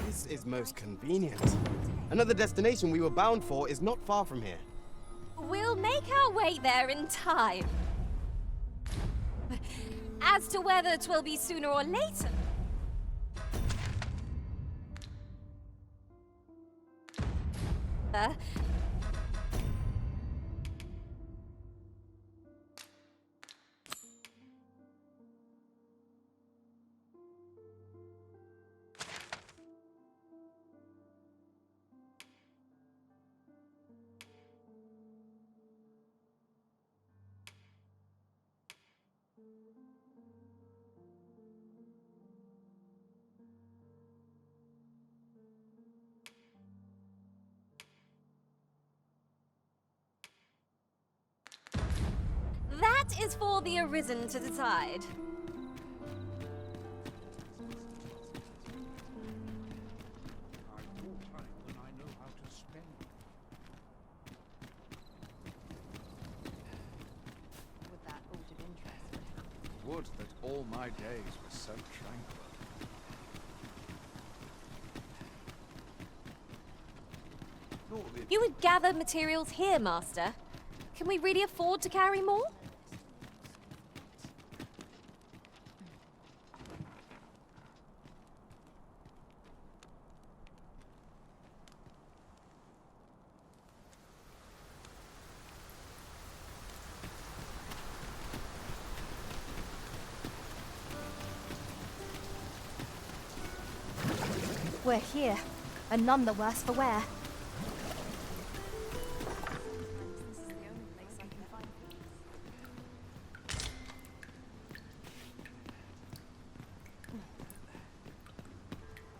This is most convenient. Another destination we were bound for is not far from here. We'll make our way there in time. As to whether 'twill be sooner or later... That is for the Arisen to decide. With that out of interest. Would that all my days were so tranquil. You would gather materials here, Master. Can we really afford to carry more? We're here, and none the worse for wear.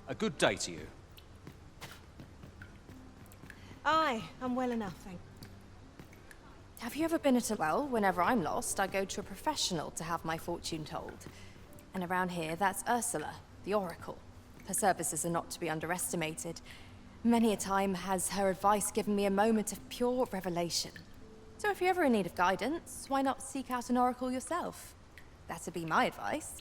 A good day to you. Aye, I'm well enough, thank. Have you ever been at a well? Whenever I'm lost, I go to a professional to have my fortune told. And around here, that's Ursula, the Oracle. Her services are not to be underestimated. Many a time has her advice given me a moment of pure revelation. So if you're ever in need of guidance, why not seek out an Oracle yourself? That'd be my advice.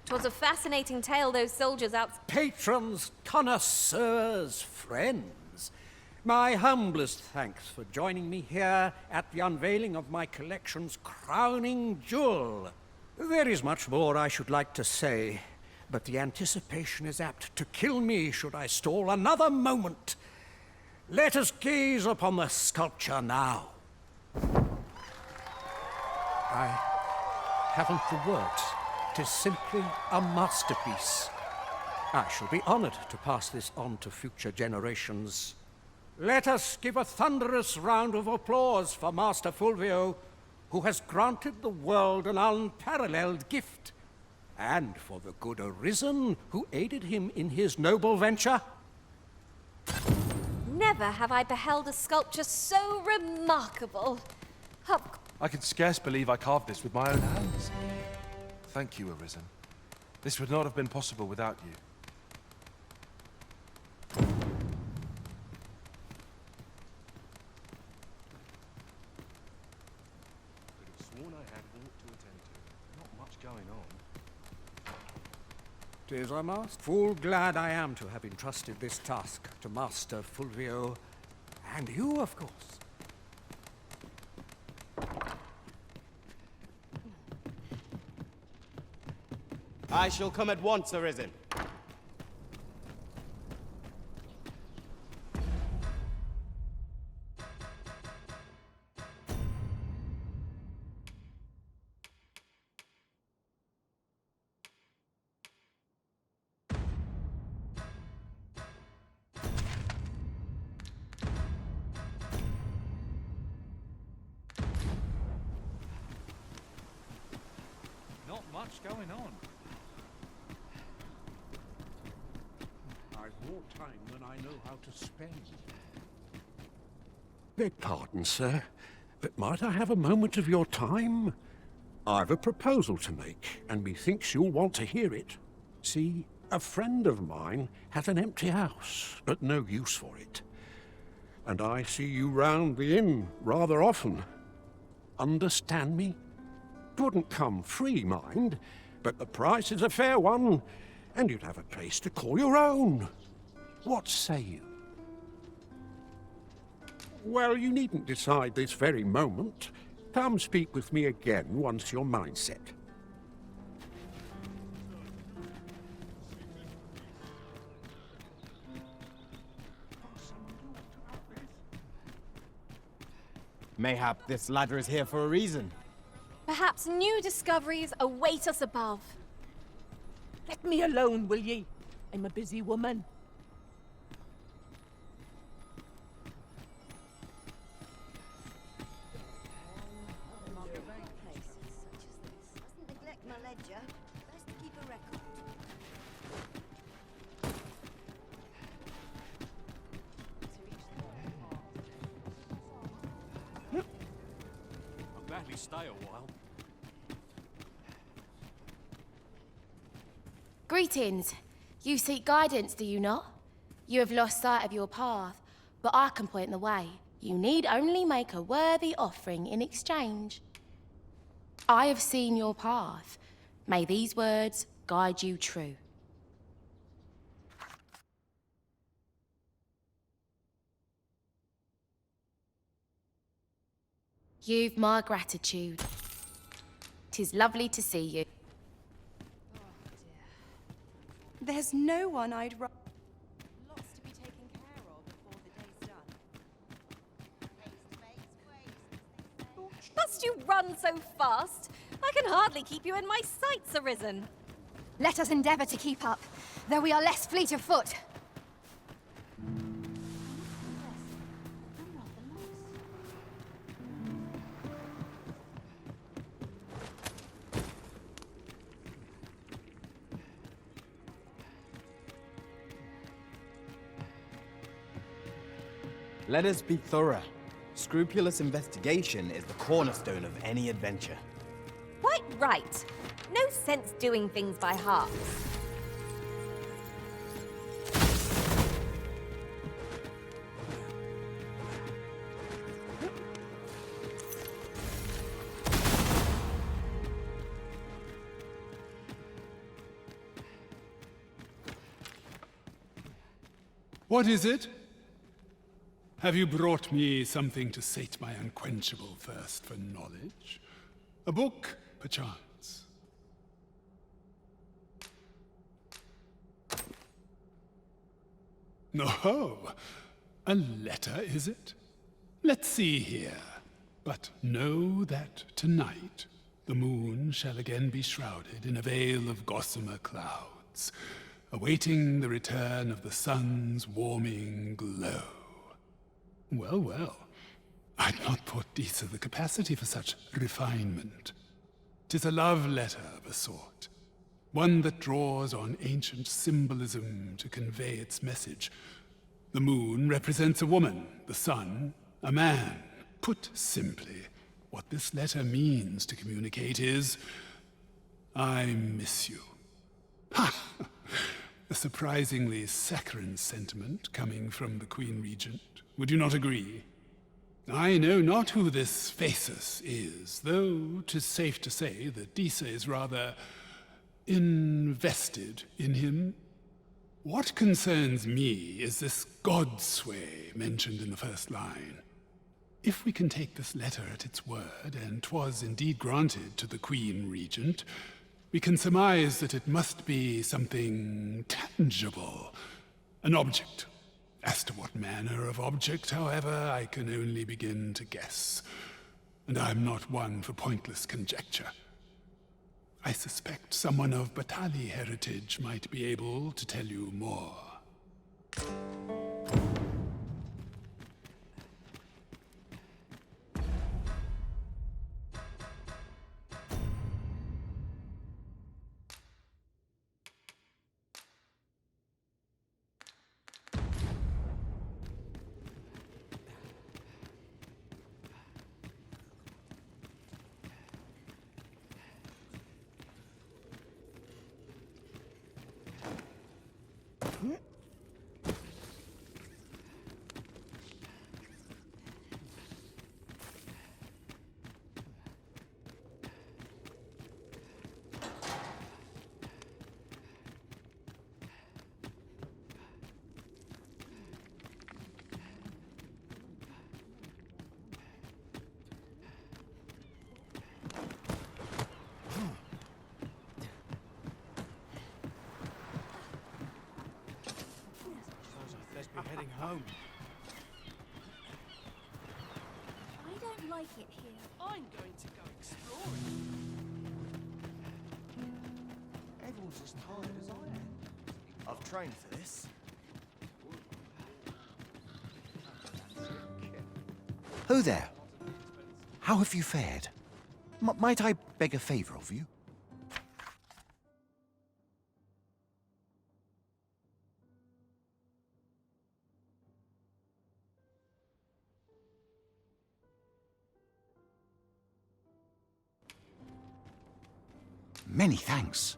Twas a fascinating tale those soldiers out... Patrons, connoisseurs, friends, my humblest thanks for joining me here at the unveiling of my collection's crowning jewel. There is much more I should like to say, but the anticipation is apt to kill me should I stall another moment. Let us gaze upon the sculpture now. I haven't the words. 'Tis simply a masterpiece. I shall be honored to pass this on to future generations. Let us give a thunderous round of applause for Master Fulvio, who has granted the world an unparalleled gift, and for the good Arisen, who aided him in his noble venture. Never have I beheld a sculpture so remarkable. I can scarce believe I carved this with my own hands. Thank you, Arisen. This would not have been possible without you. Could have sworn I had aught to attend to. Not much going on. 'Tis a most full glad I am to have entrusted this task to Master Fulvio, and you, of course. I shall come at once, Arisen. Not much going on. I've more time than I know how to spend. Beg pardon, sir, but might I have a moment of your time? I've a proposal to make, and methinks you'll want to hear it. See, A friend of mine has an empty house, but no use for it. And I see you round the inn rather often. Understand me? 'Twouldn't come free, mind, but the price is a fair one, and you'd have a place to call your own. What say you? Well, you needn't decide this very moment. Come speak with me again once your mind's set. Mayhap this ladder is here for a reason. Perhaps new discoveries await us above. Let me alone, will ye? I'm a busy woman. Neglect my ledger. Best to keep a record. I'll gladly stay a while. Greetings. You seek guidance, do you not? You have lost sight of your path, but I can point the way. You need only make a worthy offering in exchange. I have seen your path. May these words guide you true. You've my gratitude. 'Tis lovely to see you. There's no one I'd rather. Lots to be taken care of before the day's done. Must you run so fast? I can hardly keep you in my sights, Arisen. Let us endeavor to keep up, though we are less fleet of foot. Let us be thorough. Scrupulous investigation is the cornerstone of any adventure. Quite right. No sense doing things by halves. What is it? Have you brought me something to sate my unquenchable thirst for knowledge? A book, perchance? No, a letter, is it? Let's see here. But know that tonight the moon shall again be shrouded in a veil of gossamer clouds, awaiting the return of the sun's warming glow. Well, well. I'd not thought Disa the capacity for such refinement. 'Tis a love letter of a sort. One that draws on ancient symbolism to convey its message. The moon represents a woman, the sun, a man. Put simply, what this letter means to communicate is, I miss you. Ha! A surprisingly saccharine sentiment coming from the Queen Regent. Would you not agree? I know not who this Phasus is, though 'tis safe to say that Disa is rather invested in him. What concerns me is this godsway mentioned in the first line. If we can take this letter at its word, and 'twas indeed granted to the Queen Regent, we can surmise that it must be something tangible, an object. As to what manner of object, however, I can only begin to guess, and I'm not one for pointless conjecture. I suspect someone of Batali heritage might be able to tell you more. Be heading home. I don't like it here. I'm going to go exploring. Everyone's as tired as I am. I've trained for this. Ho there. How have you fared? Might I beg a favor of you? Many thanks.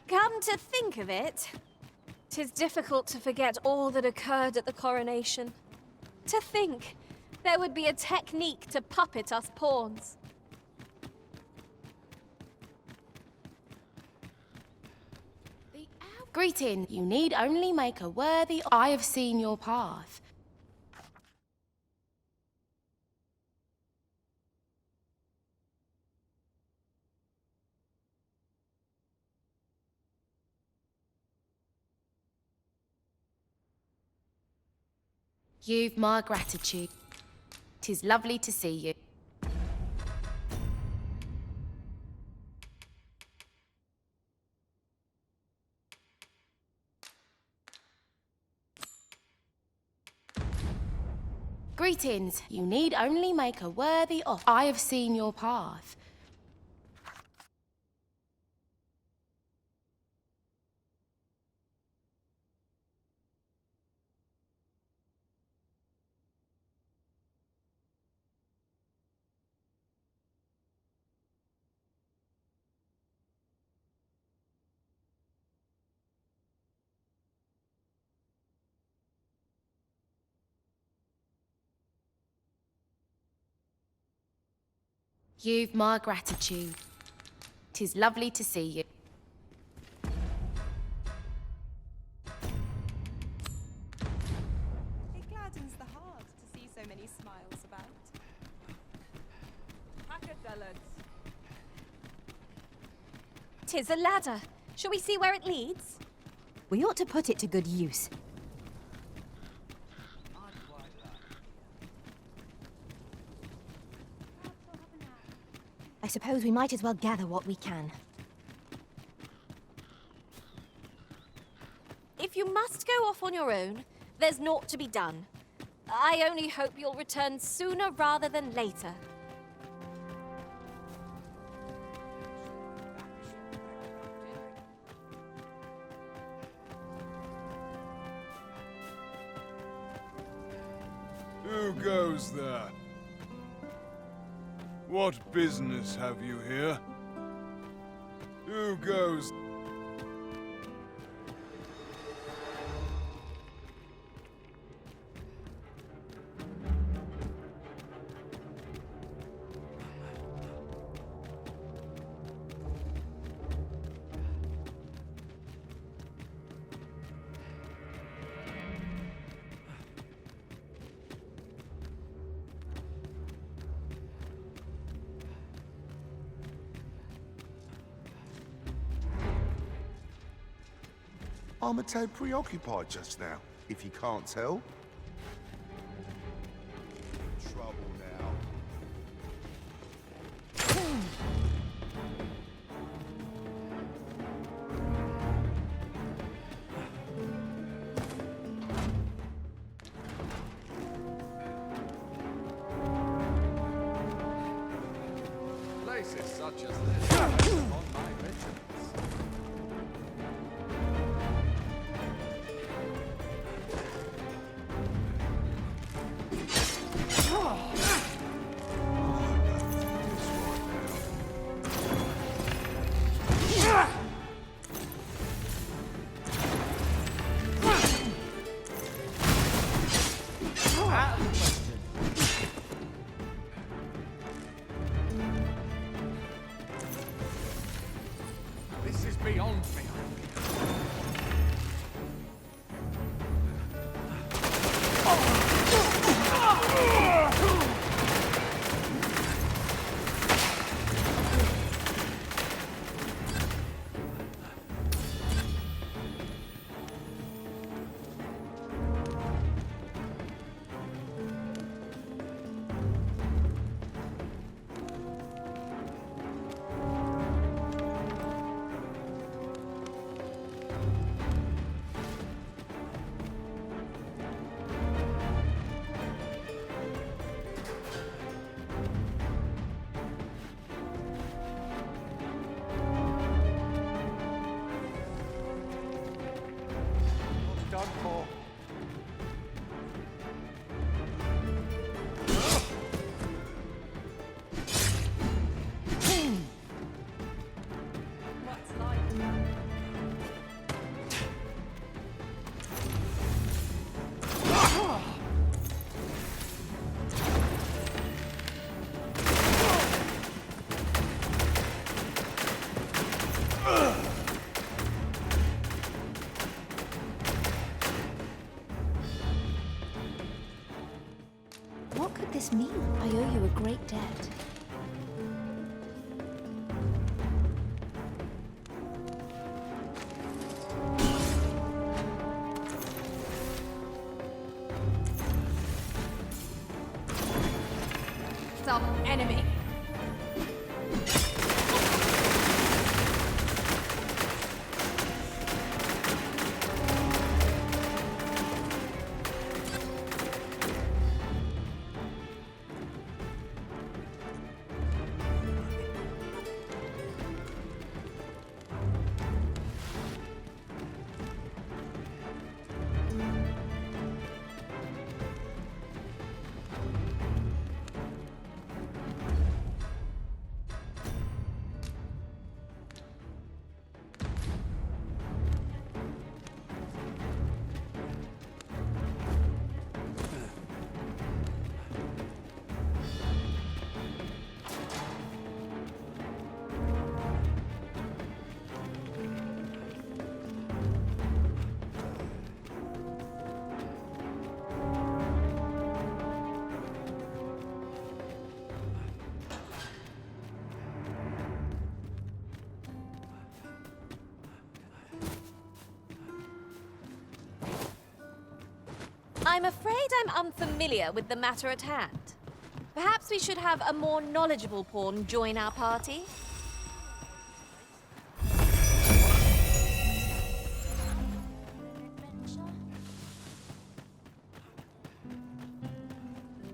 Come to think of it, 'tis difficult to forget all that occurred at the coronation. To think there would be a technique to puppet us pawns. Greeting. You need only make a worthy... I have seen your path. You've my gratitude. 'Tis lovely to see you. Greetings. You need only make a worthy offer. I have seen your path. You've my gratitude. 'Tis lovely to see you. It gladdens the heart to see so many smiles about. Packadellas. 'Tis a ladder. Shall we see where it leads? We ought to put it to good use. I suppose we might as well gather what we can. If you must go off on your own, there's naught to be done. I only hope you'll return sooner rather than later. Who goes there? What business have you here? Who goes? I'm a tad preoccupied just now, if you can't tell. Trouble now. Places such as this are on my vigilance. This is beyond me. Done for. What could this mean? I owe you a great debt. Some enemy. I'm afraid I'm unfamiliar with the matter at hand. Perhaps we should have a more knowledgeable pawn join our party?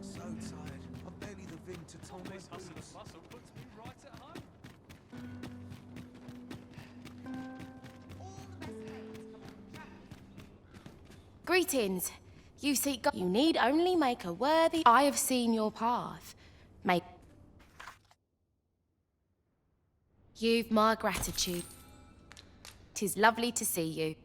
So tired. I'm barely the thing to Tom. This hustle and bustle puts me right at home. Greetings. You seek God. You need only make a worthy. I have seen your path. Make. You've my gratitude. 'Tis lovely to see you.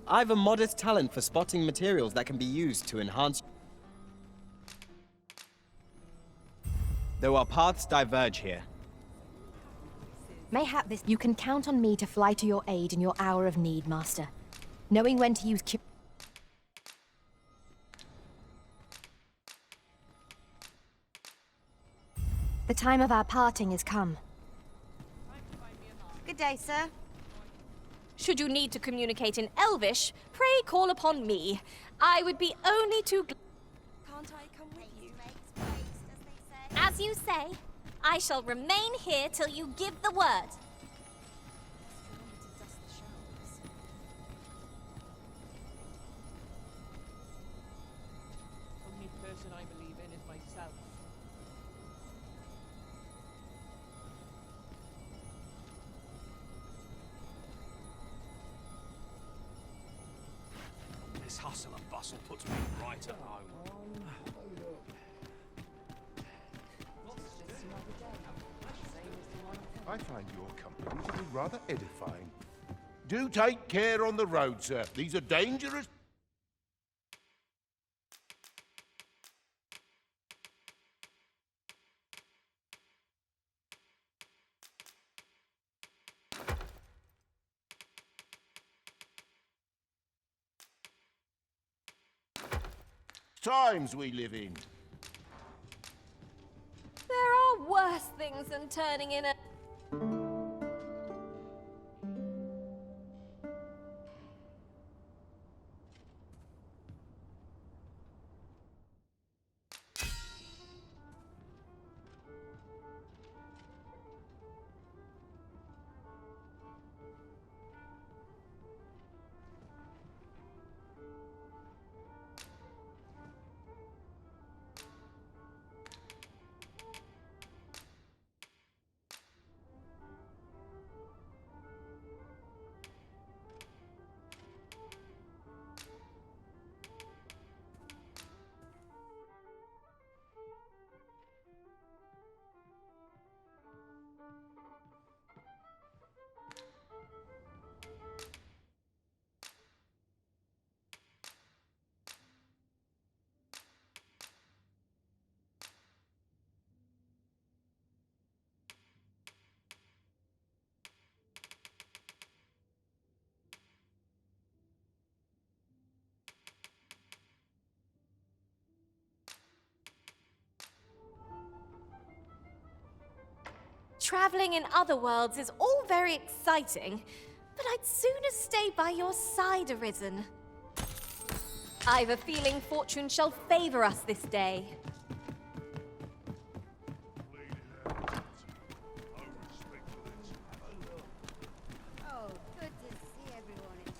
I've a modest talent for spotting materials that can be used to enhance. Though our paths diverge here. Mayhap this... You can count on me to fly to your aid in your hour of need, Master. Knowing when to use... The time of our parting is come. Good day, sir. Should you need to communicate in Elvish, pray call upon me. I would be only too Can't I come with you? As you say, I shall remain here till you give the word. Only person I believe in is myself. This hustle and bustle puts me right at home. I find your company to be rather edifying. Do take care on the road, sir. These are dangerous. Times we live in. There are worse things than turning in a... Traveling in other worlds is all very exciting, but I'd sooner stay by your side, Arisen. I've a feeling fortune shall favor us this day. Oh, good to see everyone.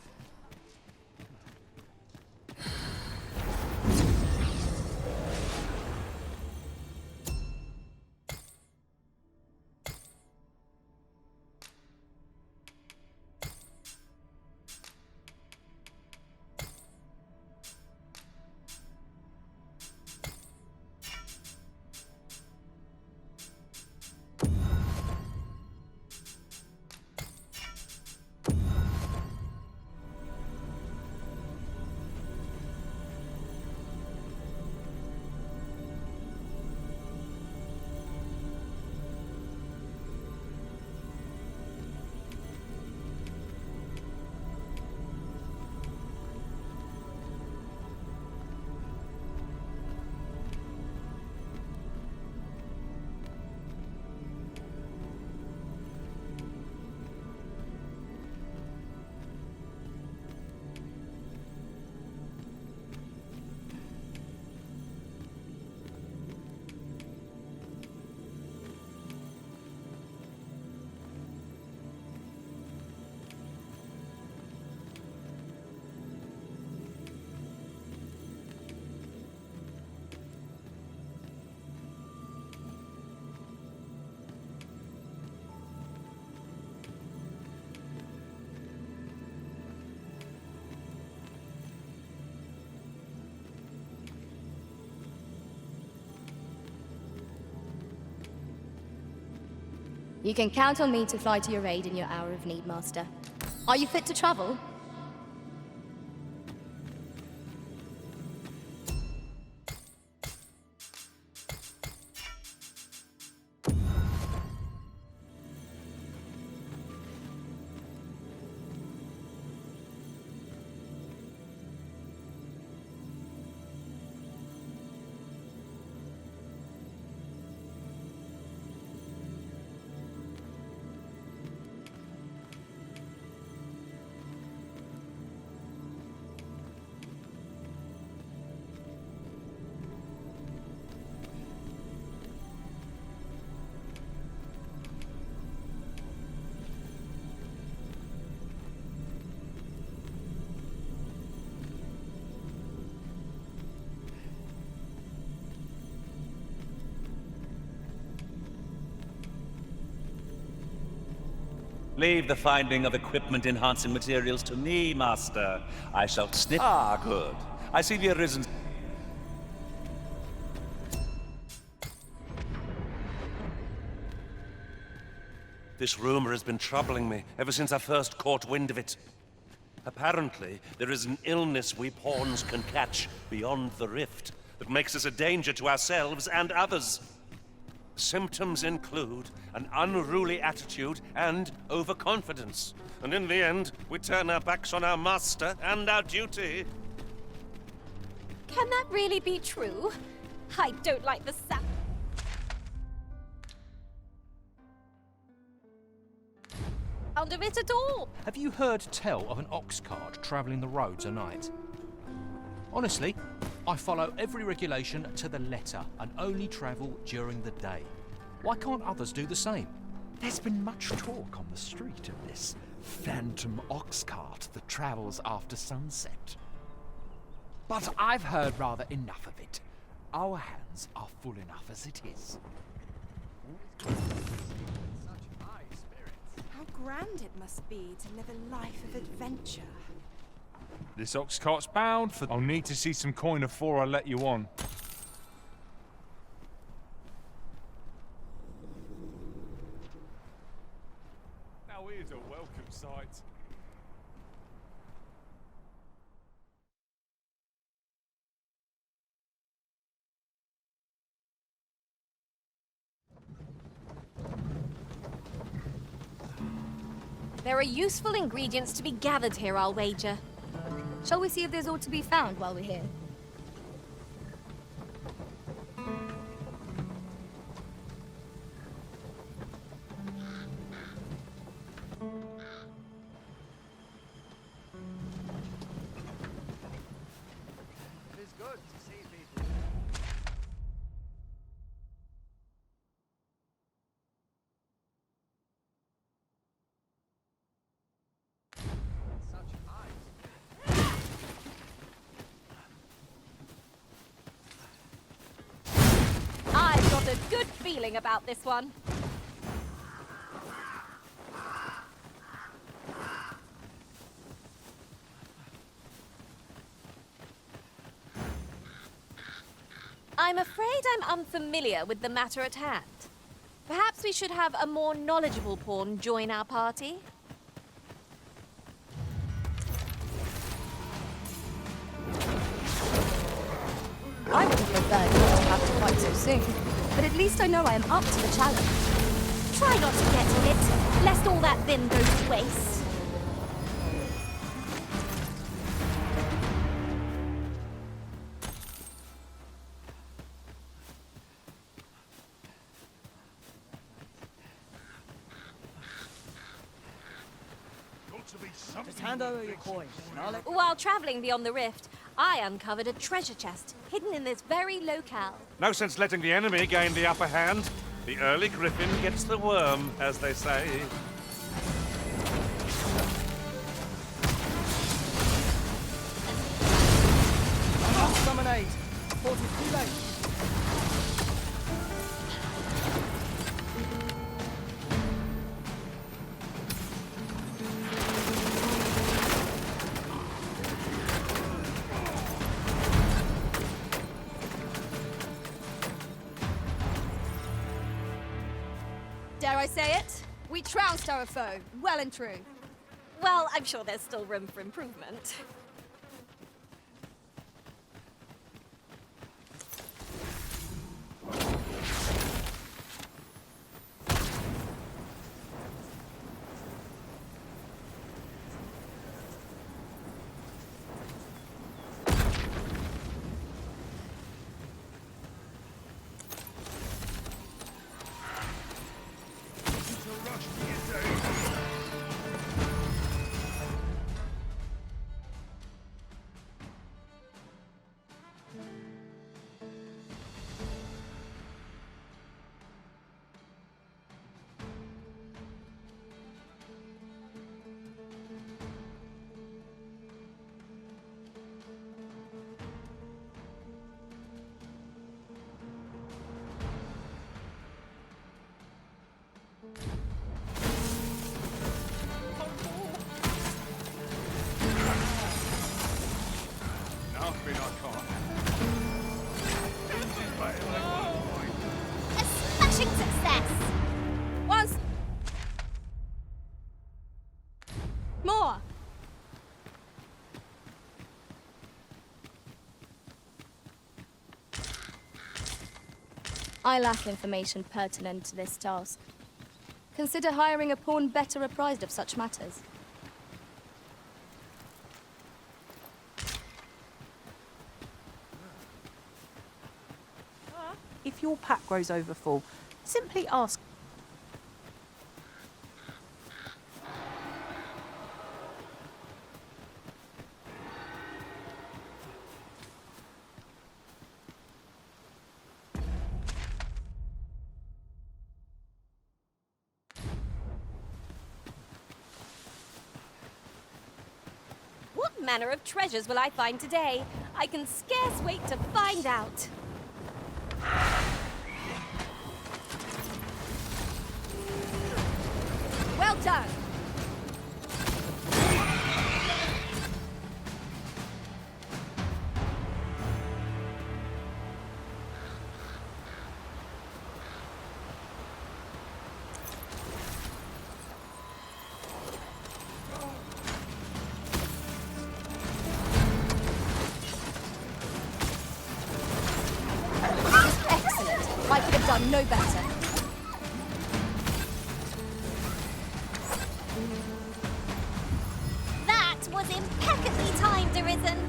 You can count on me to fly to your aid in your hour of need, Master. Are you fit to travel? Leave the finding of equipment-enhancing materials to me, Master. I shall snip... Ah, good. I see the Arisen... This rumor has been troubling me ever since I first caught wind of it. Apparently, there is an illness we pawns can catch beyond the rift that makes us a danger to ourselves and others. Symptoms include an unruly attitude and overconfidence. And in the end, we turn our backs on our master and our duty. Can that really be true? I don't like the sound of it at all. Have you heard tell of an ox cart travelling the roads at night? Honestly, I follow every regulation to the letter and only travel during the day. Why can't others do the same? There's been much talk on the street of this phantom ox cart that travels after sunset. But I've heard rather enough of it. Our hands are full enough as it is. How grand it must be to live a life of adventure. This ox cart's bound for... I'll need to see some coin before I let you on. Now here's a welcome sight. There are useful ingredients to be gathered here, I'll wager. Shall we see if there's aught to be found while we're here? It is good to see people. I've got a good feeling about this one. I'm afraid I'm unfamiliar with the matter at hand. Perhaps we should have a more knowledgeable pawn join our party? I would have preferred not to have to fight so soon, but at least I know I am up to the challenge. Try not to get hit, lest all that vim go to waste. Just hand over your coin, and I'll let... While traveling beyond the rift, I uncovered a treasure chest hidden in this very locale. No sense letting the enemy gain the upper hand. The early griffin gets the worm, as they say. Summon aid. Port is too late. Dare I say it? We trounced our foe, well and true. Well, I'm sure there's still room for improvement. I lack information pertinent to this task. Consider hiring a pawn better apprised of such matters. If your pack grows over full, simply ask. What manner of treasures will I find today? I can scarce wait to find out. Well done! Excellent. I could have done no better. That was impeccably timed, Arisen.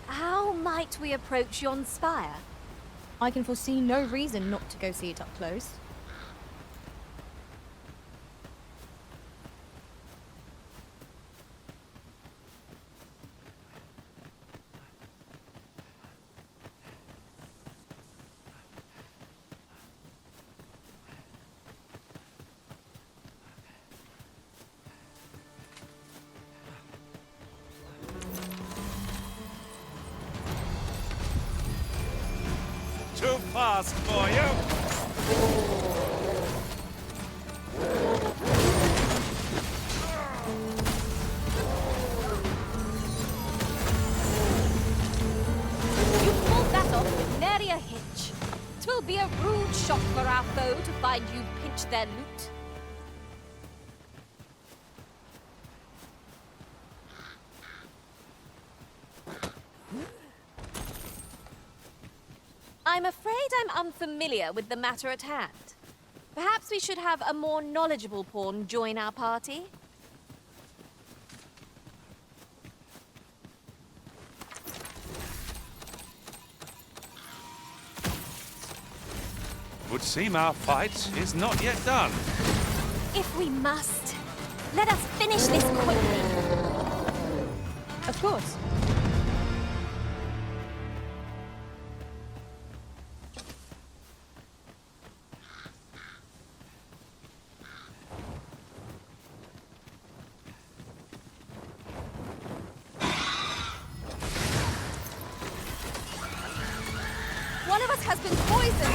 How might we approach yon spire? I can foresee no reason not to go see it up close. Too fast for you! You pulled that off with nary a hitch. 'Twill be a rude shock for our foe to find you pinch their loot. I'm afraid I'm unfamiliar with the matter at hand. Perhaps we should have a more knowledgeable pawn join our party? Would seem our fight is not yet done. If we must, let us finish this quickly. Of course. One of us has been poisoned!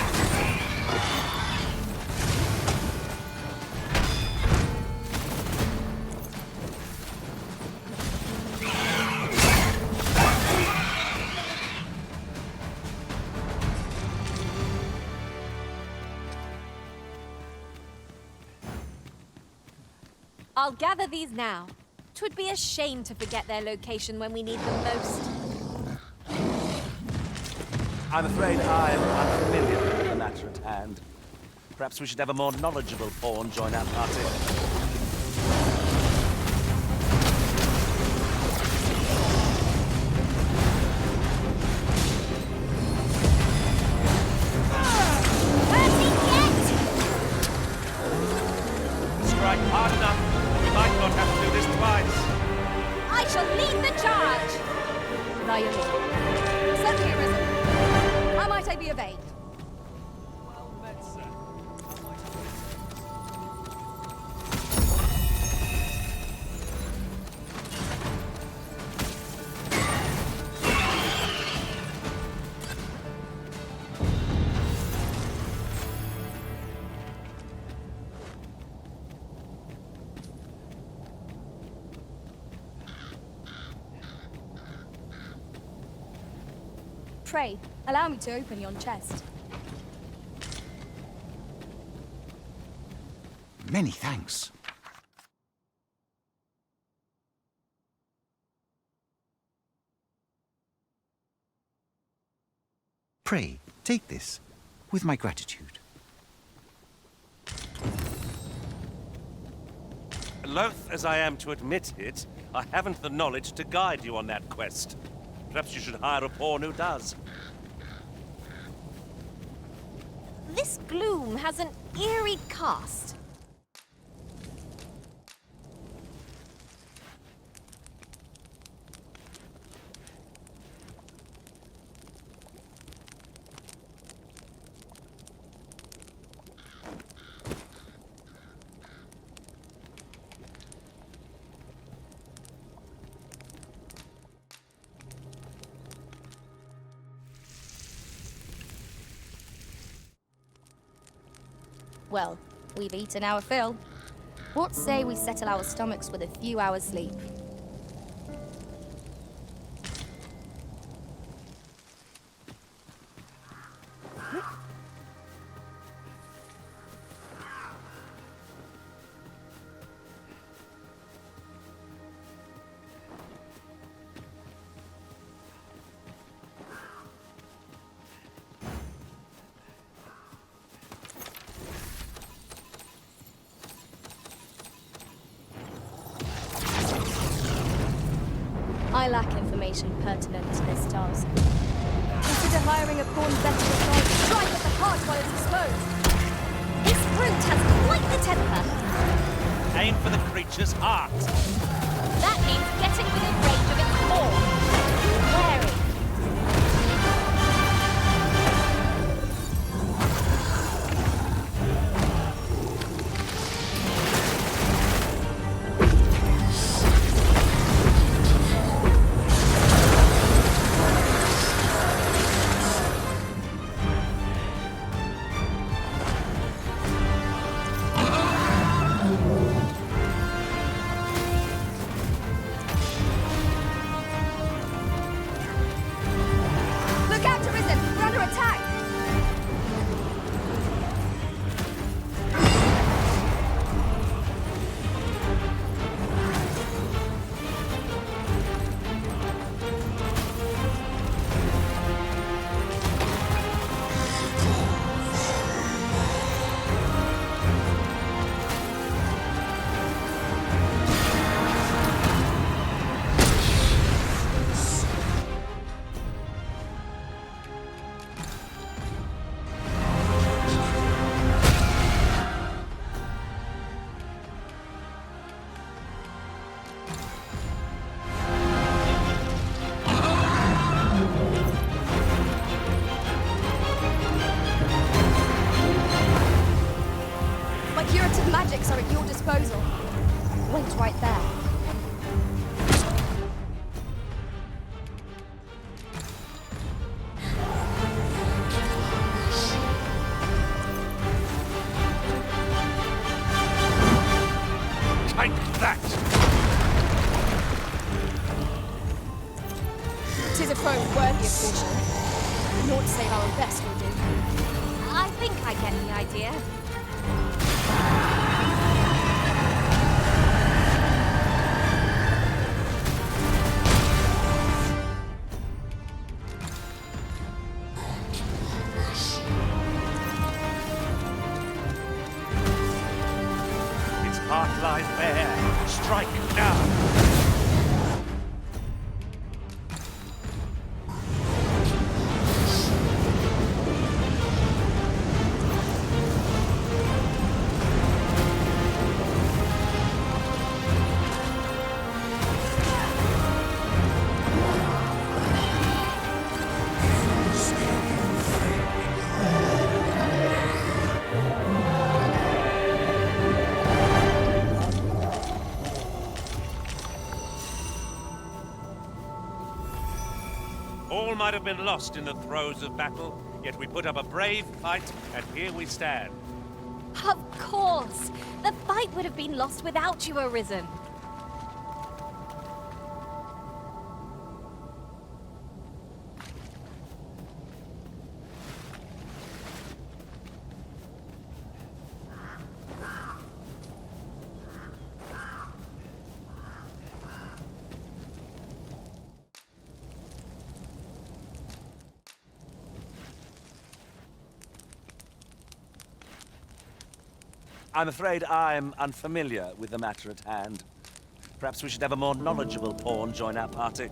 I'll gather these now. 'Twould be a shame to forget their location when we need them most. I'm afraid I'm unfamiliar with the matter at hand. Perhaps we should have a more knowledgeable pawn join our party. Strike hard enough. We might not have to do this twice. I shall lead the charge! Naomi. Certainly, Arisen. How might I be of aid? Pray, allow me to open yon chest. Many thanks. Pray, take this, with my gratitude. Loath as I am to admit it, I haven't the knowledge to guide you on that quest. Perhaps you should hire a pawn who does. This gloom has an eerie cast. Well, we've eaten our fill. What say we settle our stomachs with a few hours' sleep? I lack information pertinent to this task. Consider hiring a pawn better to strike at the heart while it's exposed. This brute has quite the temper. Aim for the creature's heart. That means getting within range of its paw. Wary. Magics are at your disposal. Wait right there. Take that! 'Tis a foe worthy of caution. Naught save our best will do. I think I get the idea. Its heart lies bare. Strike now! All might have been lost in the throes of battle, yet we put up a brave fight, and here we stand. Of course! The fight would have been lost without you, Arisen. I'm afraid I'm unfamiliar with the matter at hand. Perhaps we should have a more knowledgeable pawn join our party.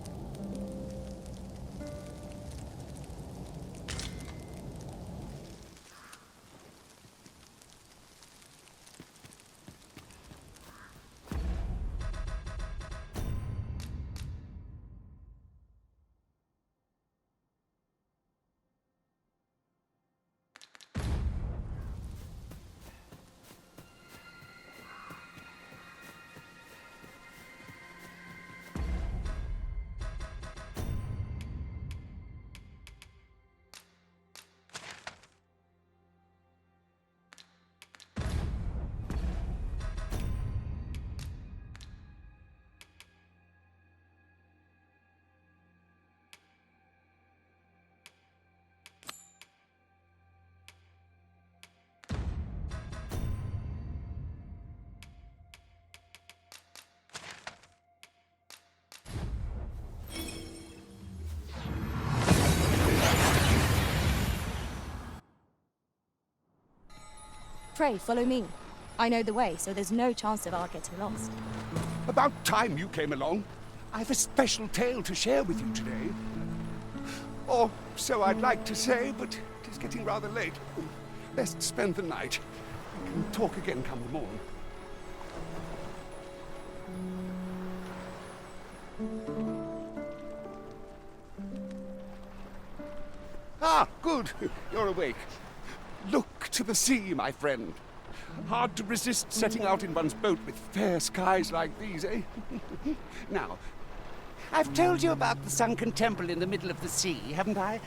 Pray, follow me. I know the way, so there's no chance of our getting lost. About time you came along. I've a special tale to share with you today. Or so I'd like to say, but it is getting rather late. Best spend the night. We can talk again come the morn. Ah, good. You're awake. Look to the sea, my friend. Hard to resist setting out in one's boat with fair skies like these, eh? Now, I've told you about the sunken temple in the middle of the sea, haven't I?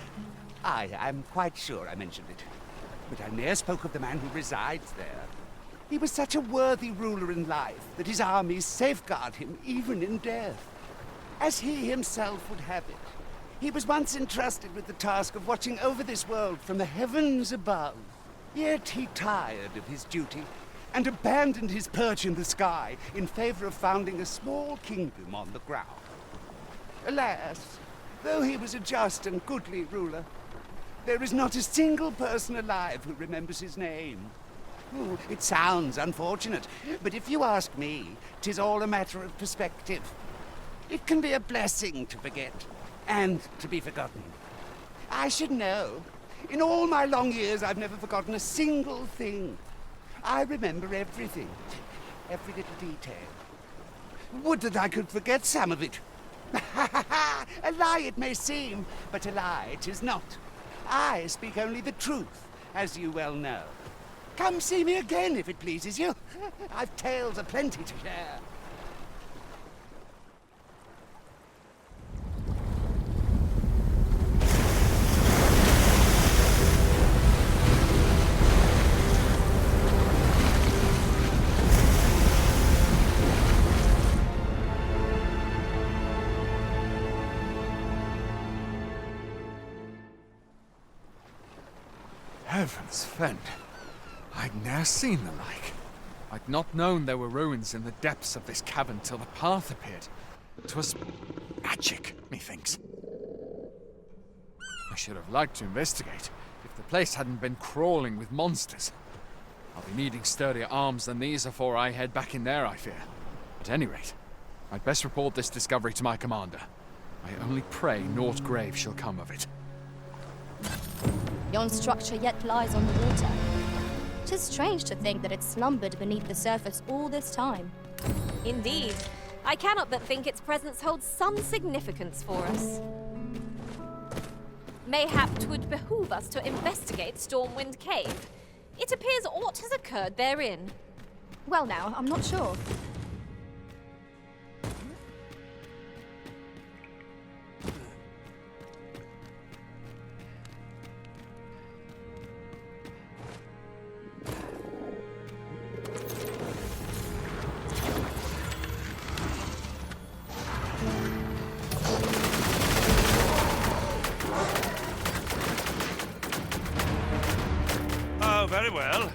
I'm quite sure I mentioned it. But I ne'er spoke of the man who resides there. He was such a worthy ruler in life that his armies safeguard him even in death. As he himself would have it. He was once entrusted with the task of watching over this world from the heavens above. Yet he tired of his duty and abandoned his perch in the sky in favor of founding a small kingdom on the ground. Alas, though he was a just and goodly ruler, there is not a single person alive who remembers his name. Ooh, it sounds unfortunate, but if you ask me, 'tis all a matter of perspective. It can be a blessing to forget. And to be forgotten. I should know. In all my long years, I've never forgotten a single thing. I remember everything. Every little detail. Would that I could forget some of it. A lie it may seem, but a lie it is not. I speak only the truth, as you well know. Come see me again if it pleases you. I've tales aplenty to share. Heavens fend. I'd ne'er seen the like. I'd not known there were ruins in the depths of this cavern till the path appeared. 'Twas magic, methinks. I should have liked to investigate if the place hadn't been crawling with monsters. I'll be needing sturdier arms than these afore I head back in there, I fear. At any rate, I'd best report this discovery to my commander. I only pray naught grave shall come of it. Yon structure yet lies on the water. 'Tis strange to think that it slumbered beneath the surface all this time. Indeed. I cannot but think its presence holds some significance for us. Mayhap 'twould behoove us to investigate Stormwind Cave. It appears aught has occurred therein. Well now, I'm not sure. Oh, very well.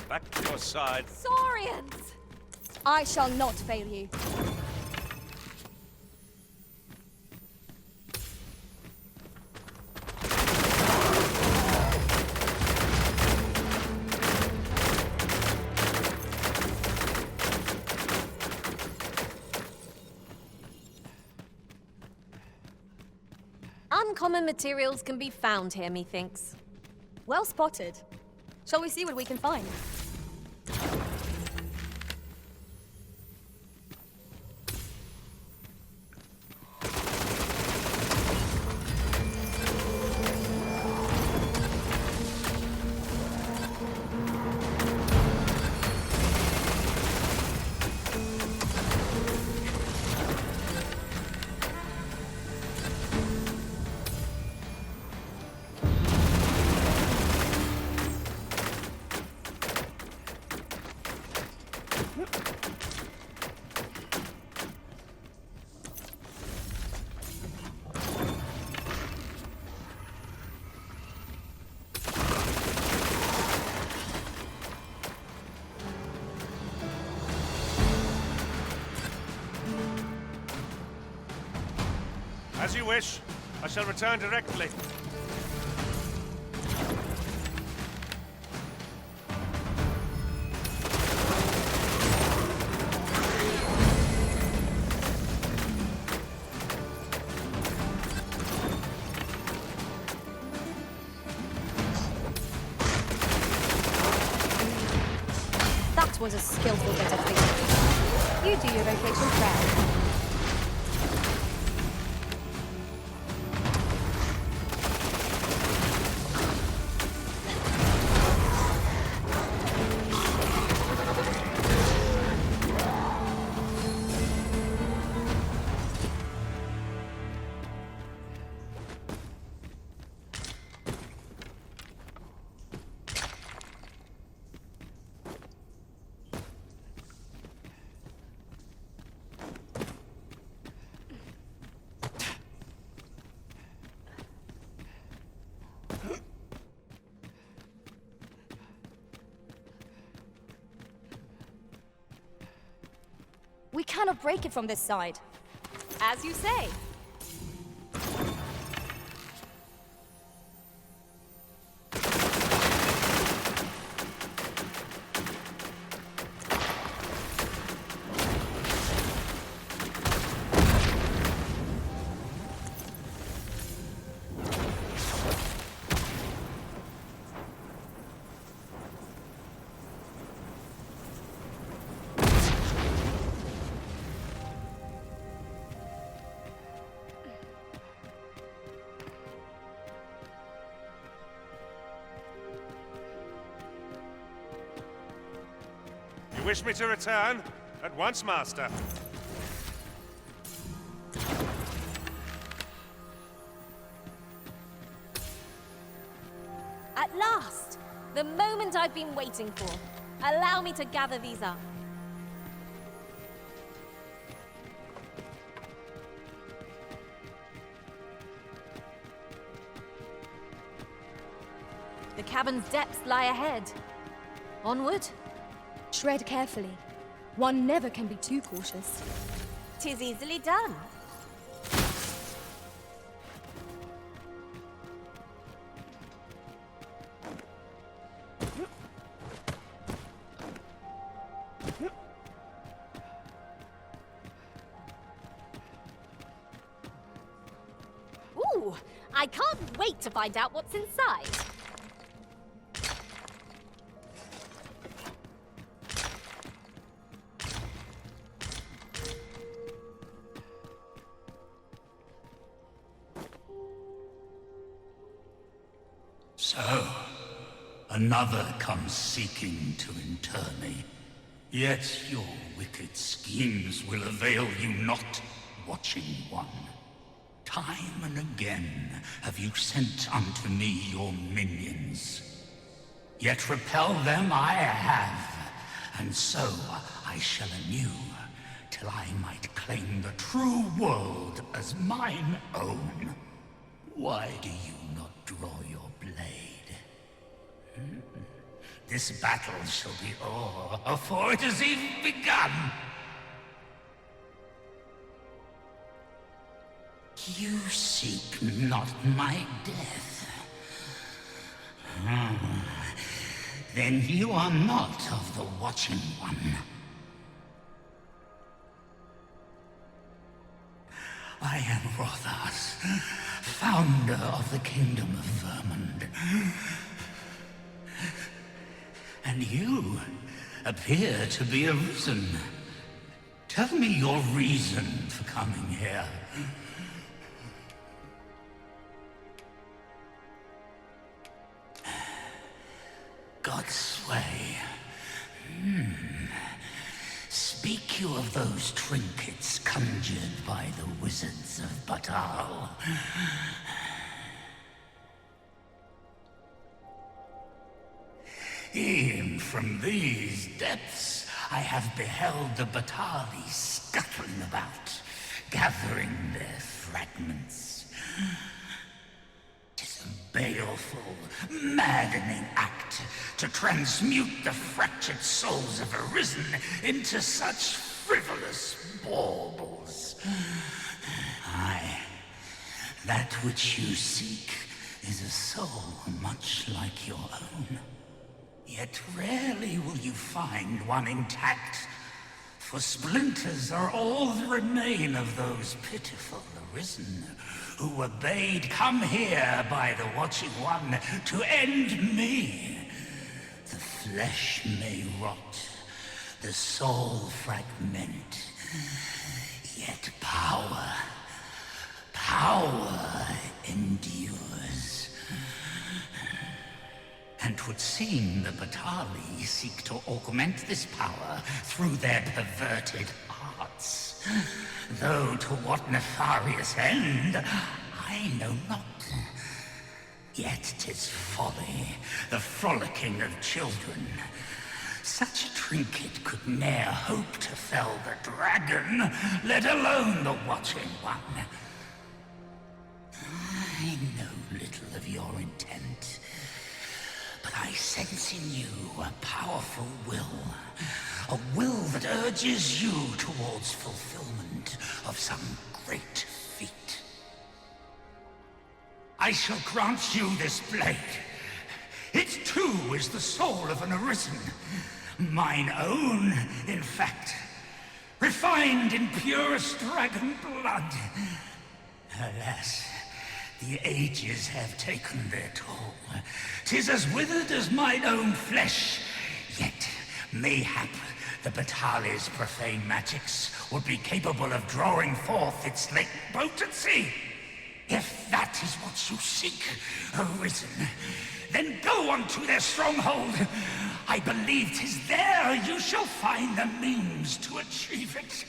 Back to your side. Saurians! I shall not fail you. common materials can be found here, methinks. Well spotted. Shall we see what we can find? As you wish. I shall return directly. That was a skillful bit of thing. You do your vocation proud. We cannot break it from this side. As you say. You wish me to return? At once, Master. At last! The moment I've been waiting for. Allow me to gather these up. The cavern's depths lie ahead. Onward? Tread carefully. One never can be too cautious. 'Tis easily done. Ooh, I can't wait to find out what's inside. So, another comes seeking to inter me. Yet your wicked schemes will avail you not, Watching One. Time and again have you sent unto me your minions. Yet repel them I have, and so I shall anew, till I might claim the true world as mine own. Why do you not draw your blade? This battle shall be o'er afore it has even begun. You seek not my death. Then you are not of the Watching One. I am Rothas, founder of the Kingdom of Vermund. And you appear to be arisen. Tell me your reason for coming here. Godsway. Speak you of those trinkets conjured by the wizards of Batal. E'en from these depths I have beheld the Batali scuttling about, gathering their fragments. 'Tis a baleful, maddening act to transmute the fractured souls of Arisen into such frivolous baubles. Aye, that which you seek is a soul much like your own. Yet rarely will you find one intact, for splinters are all that remain of those pitiful Arisen who were bade come here by the Watching One to end me. The flesh may rot, the soul fragment, yet power endures. And 'twould seem the Batali seek to augment this power through their perverted arts. Though to what nefarious end, I know not. Yet 'tis folly, the frolicking of children. Such a trinket could ne'er hope to fell the dragon, let alone the Watching One. I know little of your intent, but I sense in you a powerful will. A will that urges you towards fulfillment of some great feat. I shall grant you this blade. It too is the soul of an Arisen. Mine own, in fact. Refined in purest dragon blood. Alas, the ages have taken their toll. 'Tis as withered as mine own flesh. Yet, mayhap, the Batali's profane magics would be capable of drawing forth its latent potency. If that is what you seek, Arisen, then go on to their stronghold. I believe 'tis there you shall find the means to achieve it.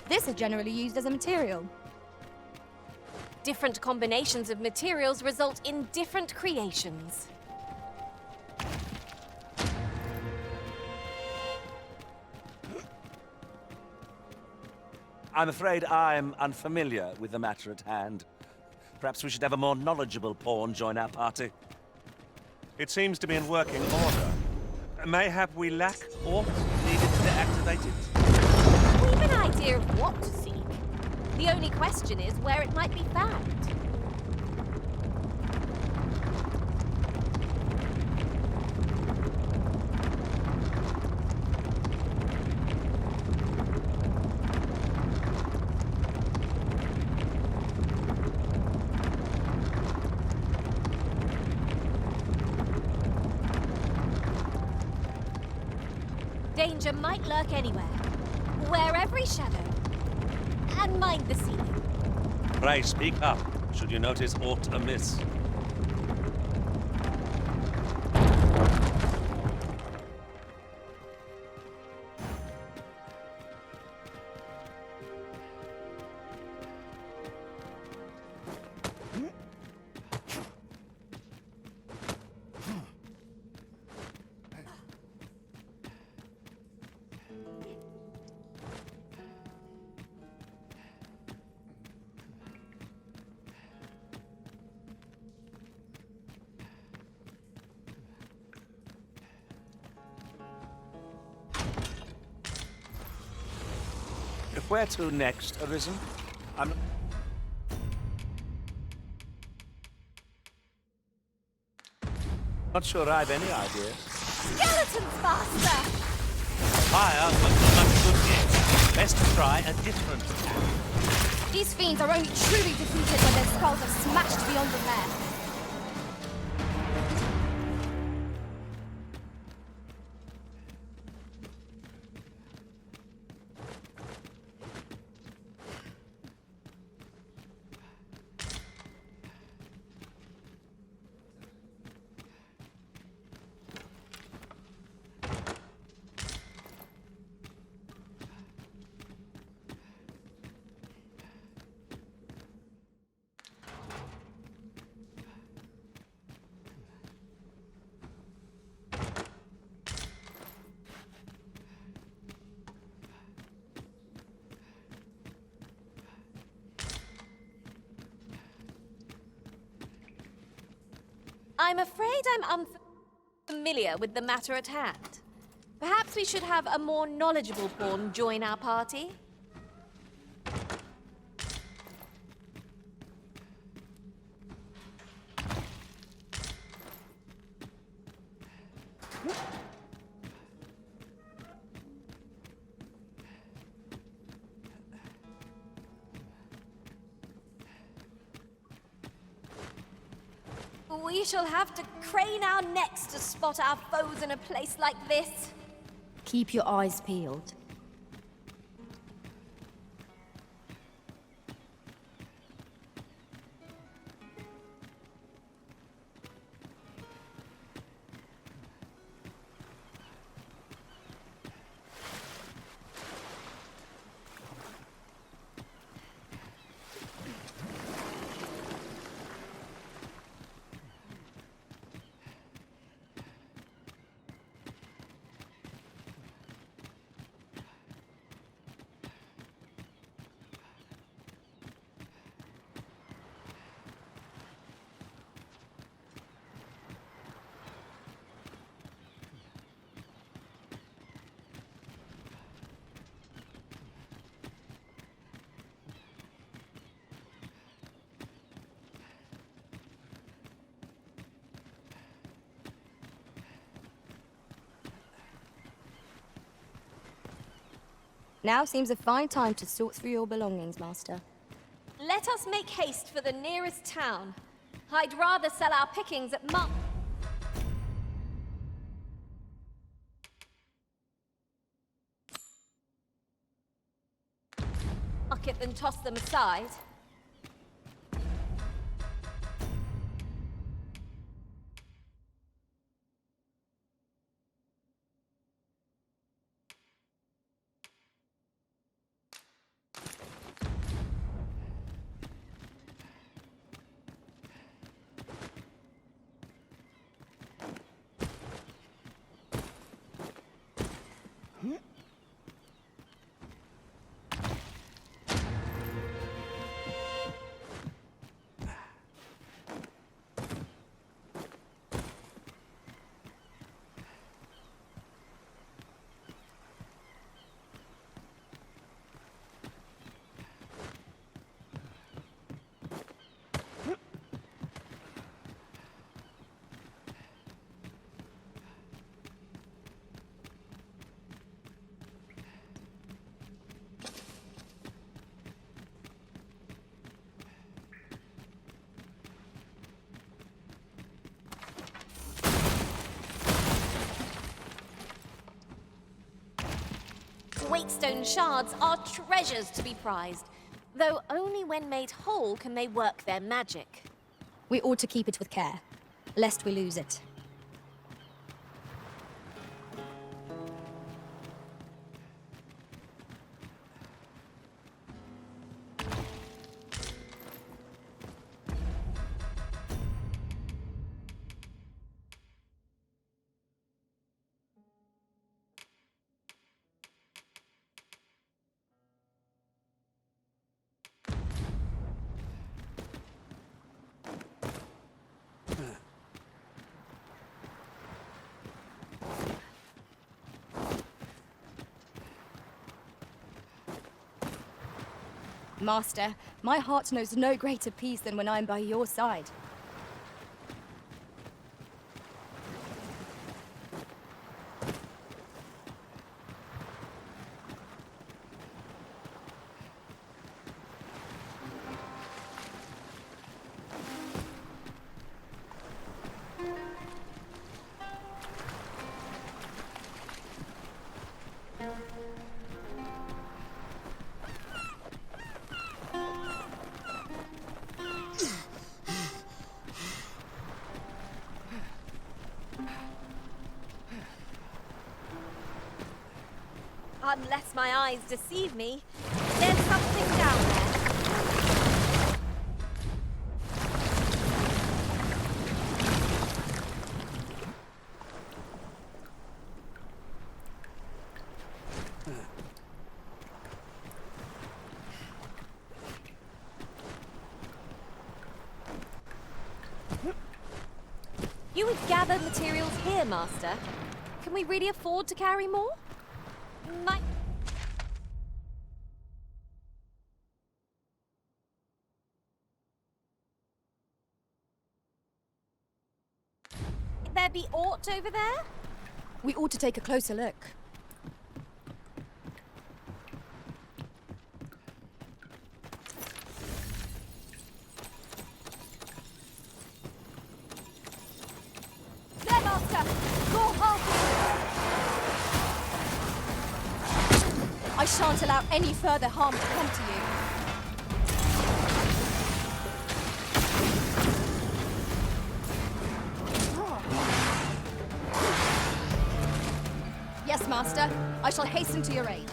This is generally used as a material. Different combinations of materials result in different creations. I'm afraid I'm unfamiliar with the matter at hand. Perhaps we should have a more knowledgeable pawn join our party. It seems to be in working order. Mayhap we lack aught needed to activate it? We've an idea of what to seek. The only question is where it might be found. danger might lurk anywhere. Wear every shadow. And mind the ceiling. Pray speak up, should you notice aught amiss. Where to next, Arisen? I'm... not sure I've any idea. Skeletons faster! Fire was not good yet. Best try a different attack. These fiends are only truly defeated when their skulls are smashed beyond repair. I'm afraid I'm unfamiliar with the matter at hand. Perhaps we should have a more knowledgeable pawn join our party? We shall have to crane our necks to spot our foes in a place like this. Keep your eyes peeled. Now seems a fine time to sort through your belongings, Master. Let us make haste for the nearest town. I'd rather sell our pickings at market than toss them aside. Waitstone shards are treasures to be prized, though only when made whole can they work their magic. We ought to keep it with care, lest we lose it. Master, my heart knows no greater peace than when I'm by your side. Unless my eyes deceive me, there's something down there. You would gather materials here, Master. Can we really afford to carry more? Might there be aught over there? We ought to take a closer look. There, Master! Go half! I shan't allow any further harm to come to you. Yes, Master. I shall hasten to your aid.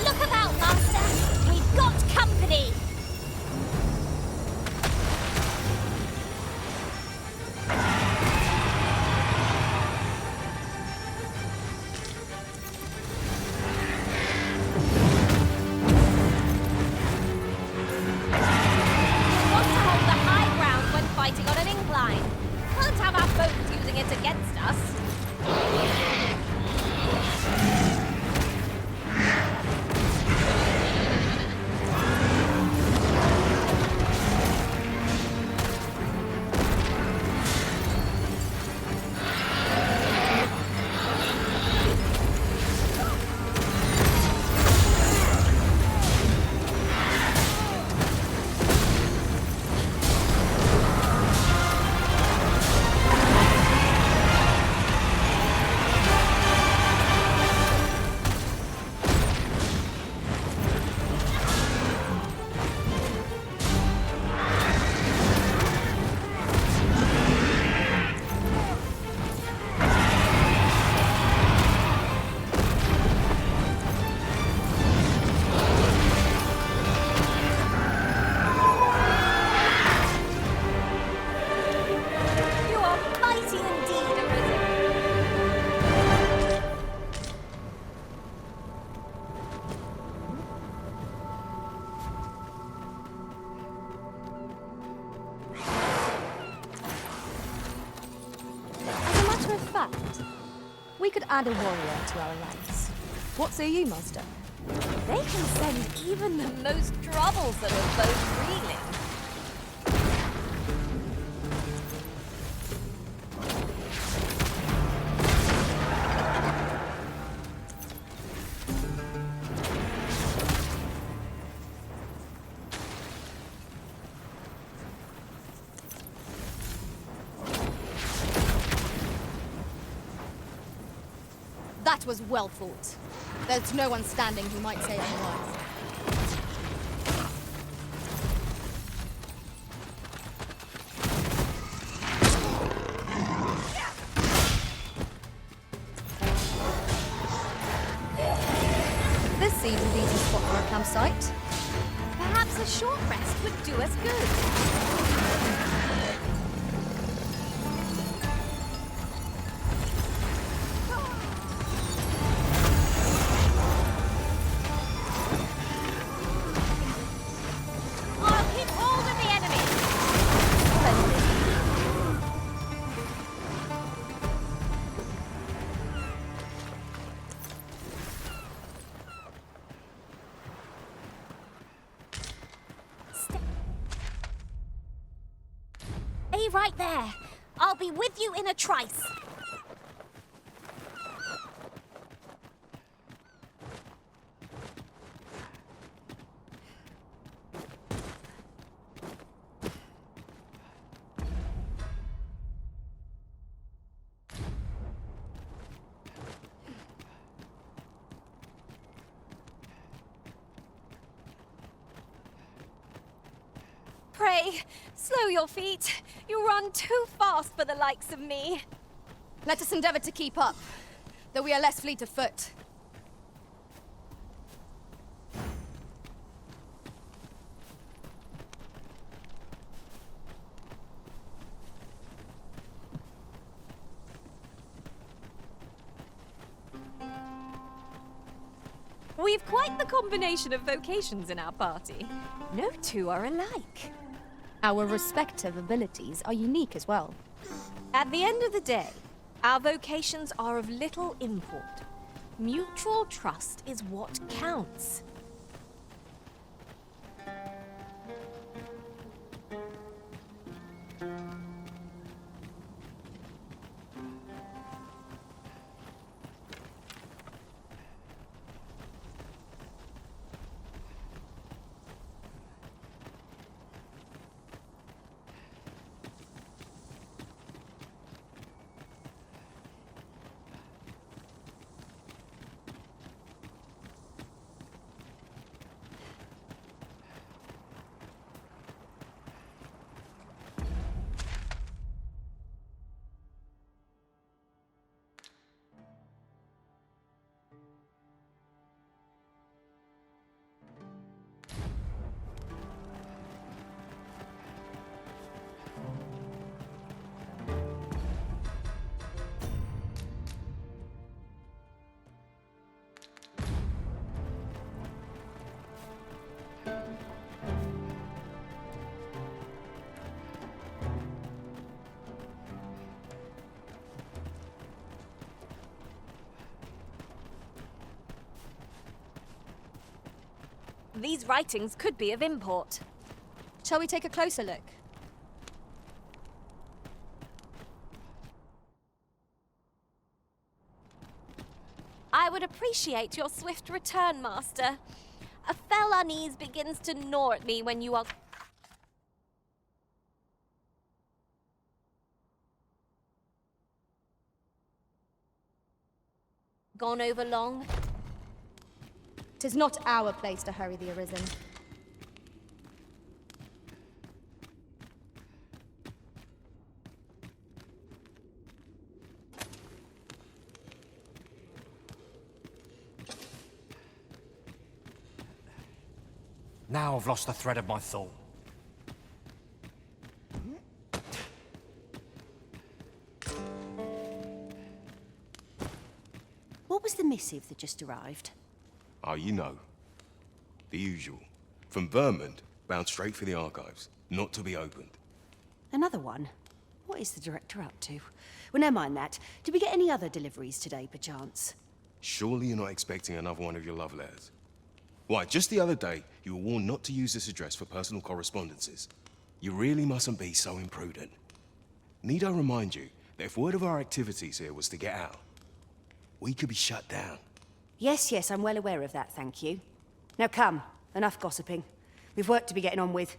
Look about, Master! We've got company! Want to hold the high ground when fighting on an incline. Can't have our boats using it against us. You are mighty indeed, Arisen. As a matter of fact, we could add a warrior to our ranks. What say you, Master? They can send even the most troublesome of those reeling. That was well fought. There's no one standing who might say otherwise. This seems a decent spot for a campsite. Perhaps a short rest would do us good. I'll keep hold of the enemy. Stay right there. I'll be with you in a trice. Pray, slow your feet. You run too fast for the likes of me. Let us endeavor to keep up, though we are less fleet of foot. We've quite the combination of vocations in our party. No two are alike. Our respective abilities are unique as well. At the end of the day, our vocations are of little import. Mutual trust is what counts. These writings could be of import. Shall we take a closer look? I would appreciate your swift return, Master. A fell unease begins to gnaw at me when you are... gone over long. 'Tis not our place to hurry the Arisen. Now I've lost the thread of my thought. What was the missive that just arrived? Oh, you know. The usual. From Vermont, bound straight for the archives. Not to be opened. Another one? What is the director up to? Well, never mind that. Did we get any other deliveries today, perchance? Surely you're not expecting another one of your love letters. Why, just the other day, you were warned not to use this address for personal correspondences. You really mustn't be so imprudent. Need I remind you that if word of our activities here was to get out, we could be shut down. Yes, yes, I'm well aware of that, thank you. Now come, enough gossiping. We've work to be getting on with.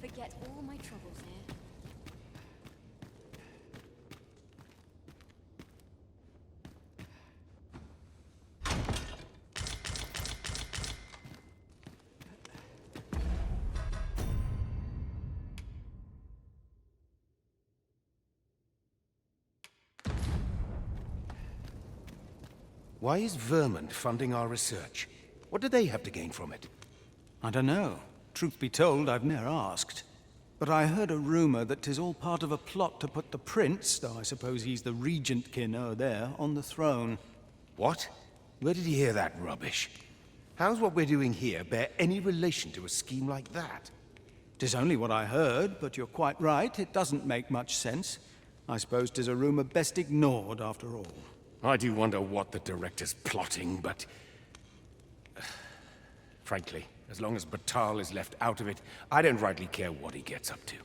Forget all my troubles here. Why is Vermont funding our research? What do they have to gain from it? I don't know. Truth be told, I've ne'er asked. But I heard a rumor that 'tis all part of a plot to put the prince, though I suppose he's the regent kin o'er there, on the throne. What? Where did you hear that rubbish? How's what we're doing here bear any relation to a scheme like that? 'Tis only what I heard, but you're quite right, it doesn't make much sense. I suppose 'tis a rumor best ignored, after all. I do wonder what the director's plotting, but... frankly, as long as Batal is left out of it, I don't rightly care what he gets up to.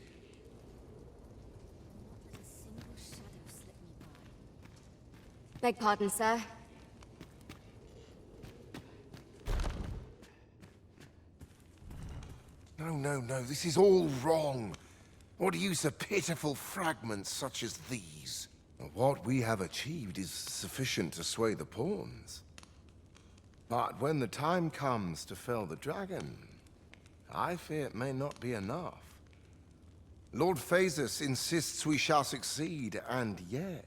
Beg pardon, sir. No, this is all wrong. What use of pitiful fragments such as these? What we have achieved is sufficient to sway the pawns. But when the time comes to fell the dragon, I fear it may not be enough. Lord Phasus insists we shall succeed, and yet...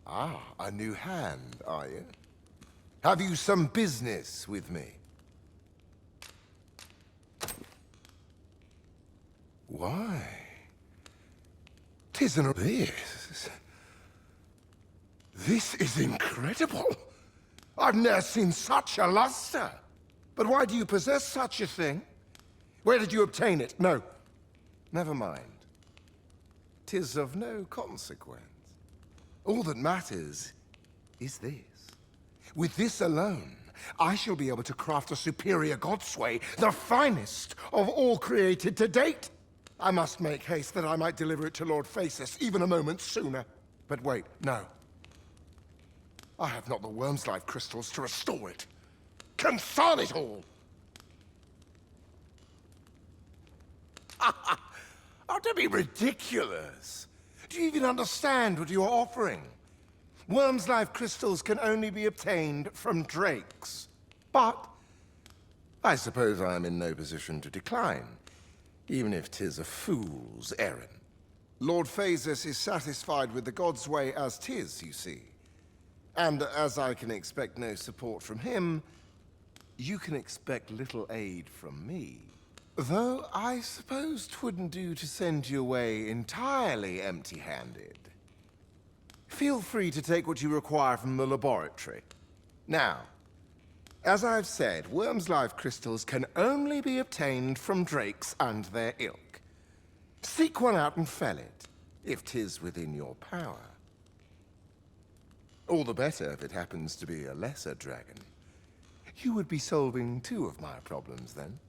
Ah, a new hand, are you? Have you some business with me? Why? 'Tisn't this. This is incredible. I've never seen such a luster. But why do you possess such a thing? Where did you obtain it? No, never mind. 'Tis of no consequence. All that matters is this. With this alone, I shall be able to craft a superior godsway, the finest of all created to date. I must make haste that I might deliver it to Lord Phasus even a moment sooner. But wait, no. I have not the worm's life crystals to restore it. Confound it all! Oh, don't be ridiculous. Do you even understand what you're offering? Worm's life crystals can only be obtained from drakes. But I suppose I am in no position to decline, even if 'tis a fool's errand. Lord Phasus is satisfied with the God's way as 'tis, you see. And as I can expect no support from him, you can expect little aid from me. Though I suppose 'twouldn't do to send you away entirely empty-handed. Feel free to take what you require from the laboratory. Now, as I've said, worm's life crystals can only be obtained from drakes and their ilk. Seek one out and fell it, if 'tis within your power. All the better if it happens to be a lesser dragon. You would be solving two of my problems then.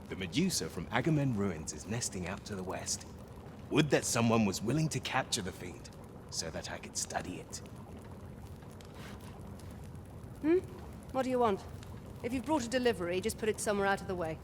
The Medusa from Agamemnon Ruins is nesting out to the west. Would that someone was willing to capture the fiend, so that I could study it. What do you want? If you've brought a delivery, just put it somewhere out of the way.